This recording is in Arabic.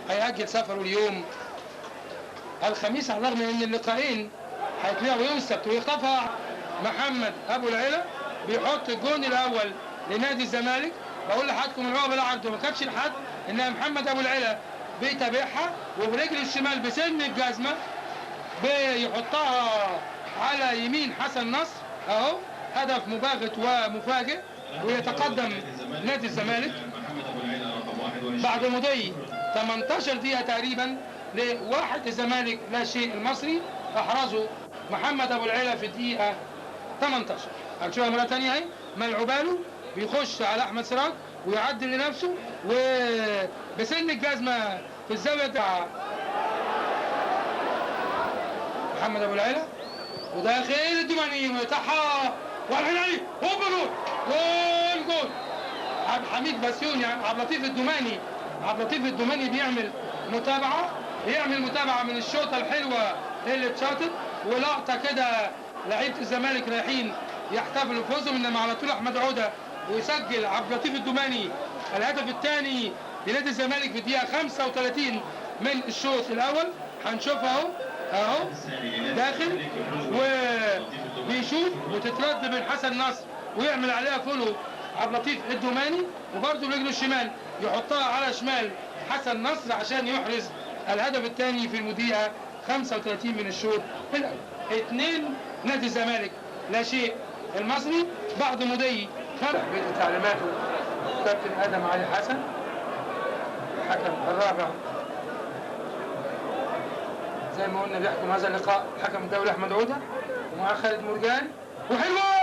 هيأجل سفره اليوم الخميس على الرغم ان اللقاءين هيتلعبوا يوم السبت، ويخطفها محمد ابو العلا بيحط الجون الاول لنادي الزمالك. بقول لحضراتكم ان هو بالعرض وما كانش لحد ان محمد ابو العلا بيتابعها وبرجل الشمال بسن الجزمه بيحطها على يمين حسن نصر اهو، هدف مباغت ومفاجئ، ويتقدم نادي الزمالك بعد مضي 18 دقيقة تقريبا لواحد. الزمالك لا شيء. المصري احرزه محمد ابو العلا في الدقيقة 18. هنشوفها مرة ثانية اهي، ملعوباله بيخش على احمد سراج ويعدل لنفسه وبسن الجزمة في الزاوية بتاع محمد ابو العلا، وداخل الدماني ويقطعها والحناني هوب جول جول. عبد الحميد بسيوني، عبد اللطيف الدماني بيعمل متابعه من الشوطه الحلوه اللي اتشاطت، ولقطه كده لعيبه الزمالك رايحين يحتفلوا بفوزهم، انما على طول احمد عوده ويسجل عبد اللطيف الدماني الهدف الثاني لنادي الزمالك في الدقيقه 35 من الشوط الاول. هنشوفها اهو داخل وبيشوط وتترد من حسن نصر ويعمل عليها فولو عبد اللطيف الدماني، وبرده برجله الشمال يحطها على شمال حسن نصر عشان يحرز الهدف الثاني في الدقيقة 35 من الشوط الاول. 2 نادي الزمالك لا شيء. المصري بعد مضي تعليماته كابتن ادم علي حسن الحكم الرابع زي ما قلنا بيحكم هذا اللقاء حكم الدولي احمد عوده ومع خالد مرجان. وحلوه